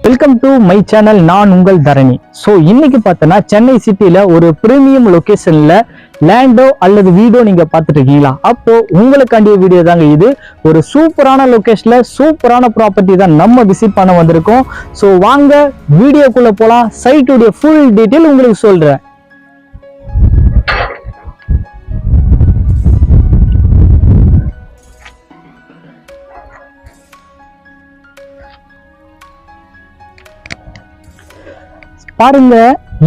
Welcome to my channel. நான் உங்கள் தரணி. So இன்னைக்கு பார்த்தோன்னா சென்னை சிட்டியில் ஒரு ப்ரீமியம் லொக்கேஷனில் லேண்டோ அல்லது வீடோ நீங்கள் பார்த்துட்டு இருக்கீங்களா? அப்போ உங்களுக்காண்டிய வீடியோ தாங்க இது. ஒரு சூப்பரான லொக்கேஷனில் சூப்பரான ப்ராப்பர்ட்டி தான் நம்ம விசிட் பண்ண வந்திருக்கோம். ஸோ வாங்க வீடியோக்குள்ளே போகலாம். சைட்டுடைய ஃபுல் டீட்டெயில் உங்களுக்கு சொல்கிறேன். பாருங்க,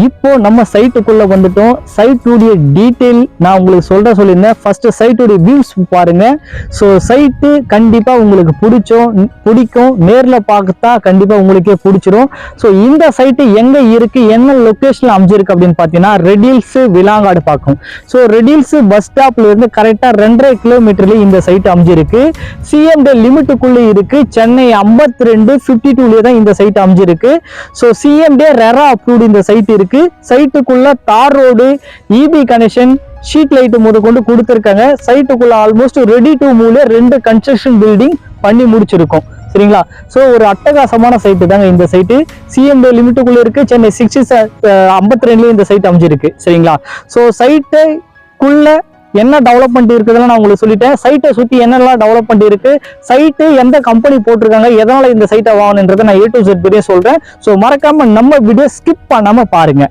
இப்போ நம்ம சைட்டுக்குள்ள வந்துட்டோம். சைட்டுடைய டீட்டெயில் நான் உங்களுக்கு சொல்லியிருந்தேன். ஃபர்ஸ்ட் சைட்டுடைய வியூஸ் பாருங்க. ஸோ சைட்டு கண்டிப்பா உங்களுக்கு பிடிக்கும். நேர்ல பார்த்தா கண்டிப்பா உங்களுக்கே பிடிச்சிரும். ஸோ இந்த சைட்டு எங்க இருக்கு, என்ன லொகேஷன்ல அமைஞ்சிருக்கு அப்படின்னு பாத்தீங்கன்னா ரெடில்ஸ் விலாங்காடு பார்க்கும். ஸோ ரெடில்ஸ் பஸ் ஸ்டாப்ல இருந்து கரெக்டா 2.5 கிலோமீட்டர்ல இந்த சைட் அமைஞ்சிருக்கு. சிஎம்டி லிமிட்டுக்குள்ள இருக்கு. சென்னை 5252 தான் இந்த சைட் அமைஞ்சிருக்கு. ஸோ சிஎம்டி ரெரா அப்ரூவ்ட் இந்த சைட் இருக்கு. சைட்டுக்குள்ள தார் road, EB connection, street light கொண்டு கொடுத்திருக்காங்க. சைட்டுக்குள்ள ஆல்மோஸ்ட் ரெடி டு மூவ்ல 2 கன்ஸ்ட்ரக்ஷன் பில்டிங் பண்ணி முடிச்சிருக்கோம். சரிங்களா? சோ ஒரு அட்டகாசமான சைட்டு தாங்க இந்த சைட்டு. சிஎம்டி லிமிட்டுக்குள்ள இருக்கு. சென்னை 52 இந்த சைட் அமைஞ்சிருக்கு. சரிங்களா? சோ சைட்டுக்குள்ள என்ன டெவலப்மெண்ட் இருக்குதுன்னு நான் உங்களுக்கு சொல்லிட்டேன். சைட்டை சுத்தி என்னெல்லாம் டெவலப்மெண்ட் இருக்கு, சைட்டு எந்த கம்பெனி போட்டிருக்காங்க, எதனால இந்த சைட்டை வாங்கணுன்றதை நான் A to Z வீடியோ சொல்றேன். ஸோ மறக்காம நம்ம வீடியோ ஸ்கிப் பண்ணாம பாருங்க.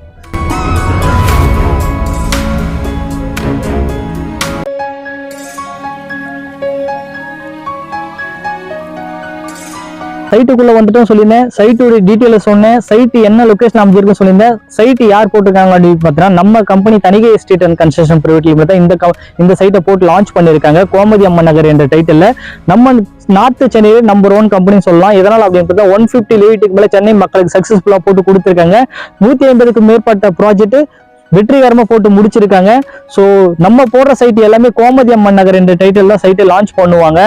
சைட்டுக்குள்ள வந்துட்டோம் சொல்லியிருந்தேன். சைட்டுடைய டீட்டெயில சொன்னேன். சைட்டு என்ன லொகேஷன் அமைஞ்சிருக்கு சொல்லியிருந்தேன். சைட்டு யார் போட்டிருக்காங்க அப்படின்னு பார்த்தீங்கன்னா நம்ம company Thanigai estate and construction private limited தான் இந்த சைட்டை போட்டு லான்ச் பண்ணியிருக்காங்க. கோமதி அம்மன் நகர் என்ற டைட்டில். நம்ம நார்த் சென்னையில நம்பர் 1 கம்பெனி சொல்லலாம். எதனால அப்படின்னு பார்த்தா 150 லிமிட்டுக்கு மேல சென்னை மக்களுக்கு சக்சஸ்ஃபுல்லா போட்டு கொடுத்துருக்காங்க. 150க்கும் மேற்பட்ட ப்ராஜெக்ட் வெற்றிகரமா போட்டு முடிச்சிருக்காங்க. ஸோ நம்ம போடுற சைட் எல்லாமே கோமதி அம்மன் நகர் என்ற டைட்டில் தான் சைட்டை லான்ச் பண்ணுவாங்க.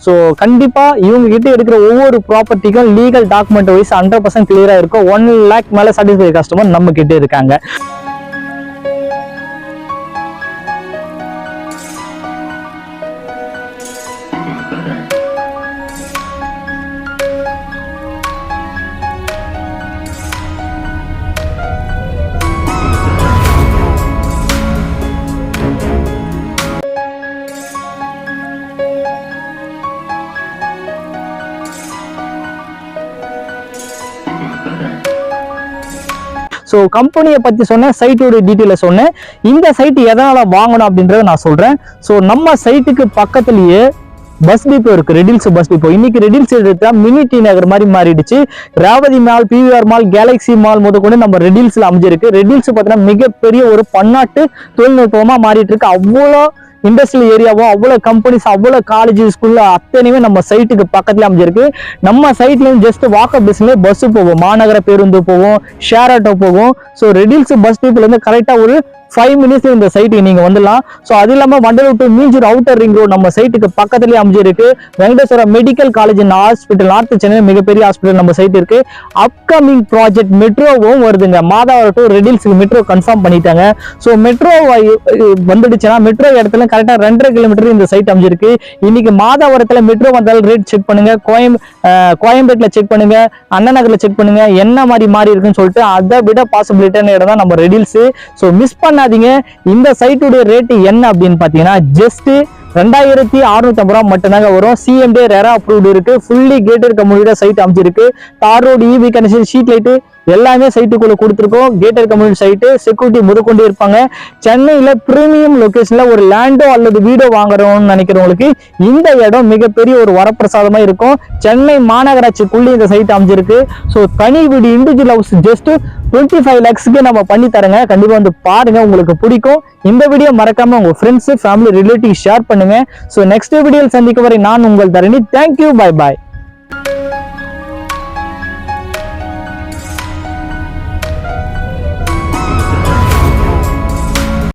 ஸோ கண்டிப்பா இவங்க கிட்ட இருக்கிற ஒவ்வொரு ப்ராப்பர்ட்டிக்கும் லீகல் டாக்குமெண்ட் வைஸ் 100% கிளியரா இருக்கும். 1 lakh மேல சாட்டிஸ்ஃபை கஸ்டமர் நம்ம கிட்ட இருக்காங்க. ஸோ கம்பெனியை பற்றி சொன்னேன், சைட்டோட டீட்டெயில சொன்னேன். இந்த சைட்டு எதனால வாங்கணும் அப்படின்றத நான் சொல்றேன். ஸோ நம்ம சைட்டுக்கு பக்கத்துலயே பஸ் டிப்போ இருக்கு, ரெடில்ஸ் பஸ் டிப்போ. இன்னைக்கு ரெடில்ஸ் எடுத்தா மினி டி நகர் மாதிரி மாறிடுச்சு. Revathi mall, PVR mall, Galaxy mall முதற்கொண்டு நம்ம ரெடில்ஸ்ல அமைஞ்சிருக்கு. ரெடில்ஸ் பார்த்தீங்கன்னா மிகப்பெரிய ஒரு பன்னாட்டு தொழில்நுட்பமா மாறிட்டு இருக்கு. அவ்வளோ இண்டஸ்ட்ரியல் ஏரியாவும், அவ்வளவு கம்பெனிஸ், அவ்வளவு காலேஜ், ஸ்கூல்ல அத்தனையுமே நம்ம சைட்டுக்கு பக்கத்துல அமைஞ்சிருக்கு. நம்ம சைட்லயும் ஜஸ்ட் வாக்கப் டிஸ்டன்ஸ்ல பஸ் போகும், மாநகர பேருந்து போகும், ஷேர் ஆட்டோ போகும். ஸோ ரெடில்ஸ் பஸ் டிப்போல இருந்து கரெக்டா ஒரு 5 மினிட்ஸ்ல இந்த சைட்டுக்கு நீங்க வந்துடலாம். ஸோ அது இல்லாம Vandalur to Minjur outer ring road நம்ம சைட்டுக்கு பக்கத்துலயே அமைஞ்சிருக்கு. Venkateswara medical college hospital, north Chennai மிகப்பெரிய ஹாஸ்பிட்டல் நம்ம சைட் இருக்கு. அப்கமிங் ப்ராஜெக்ட் மெட்ரோவும் வருதுங்க. மாதாவரம் டு ரெடில்ஸ்க்கு மெட்ரோ கன்ஃபார்ம் பண்ணிட்டாங்க. ஸோ மெட்ரோ வந்துடுச்சுன்னா மெட்ரோ இடத்துல கரெக்டா 2.5 கிலோமீட்டர் இந்த சைட் அமைஞ்சிருக்கு. இன்னைக்கு மாதாவரத்துல மெட்ரோ வந்தாலும் ரேட் செக் பண்ணுங்க, கோயம்பேட்டில் செக் பண்ணுங்க, அண்ணா நகர்ல செக் பண்ணுங்க, என்ன மாதிரி மாறி இருக்குன்னு சொல்லிட்டு அதை விட பாசிபிலிட்டியான இடம் தான் நம்ம ரெடில்ஸ். ஸோ மிஸ் பண்ணாதீங்க. இந்த சைட்டுடைய ரேட் என்ன அப்படின்னு பாத்தீங்கன்னா ஜஸ்ட் 2650 ரூபாய் மட்டும்தாங்க வரும். சிஎம்டி ரெரா அப்ரூவ்ட் இருக்கு. ஃபுல்லி கேட்டட் கம்யூனிட்டி சைட் அமைச்சிருக்கு. தார் road, EB connection, street light எல்லாமே சைட்டுக்குள்ள கொடுத்துருக்கோம். கேட்டட் கம்யூனிட்டி சைட்டு, செக்யூரிட்டி முதற்கொண்டு இருப்பாங்க. சென்னையில பிரீமியம் லொகேஷன்ல ஒரு லேண்டோ அல்லது வீடோ வாங்குறோம்னு நினைக்கிறவங்களுக்கு இந்த இடம் மிகப்பெரிய ஒரு வரப்பிரசாதமா இருக்கும். சென்னை மாநகராட்சிக்குள்ளே இந்த சைட் அமைஞ்சிருக்கு. ஸோ தனி வீடு, இண்டிவிஜுவல் ஹவுஸ் ஜஸ்ட் 25 lakhsக்கு நம்ம பண்ணி தரங்க. கண்டிப்பா வந்து பாருங்க, உங்களுக்கு பிடிக்கும். இந்த வீடியோ மறக்காம உங்க ஃப்ரெண்ட்ஸ், ஃபேமிலி, ரிலேட்டிவ் ஷேர் பண்ணுங்க. ஸோ நெக்ஸ்ட் வீடியோவில் சந்திக்கும் வரை நான் உங்கள் தரணி. Thank you, bye bye.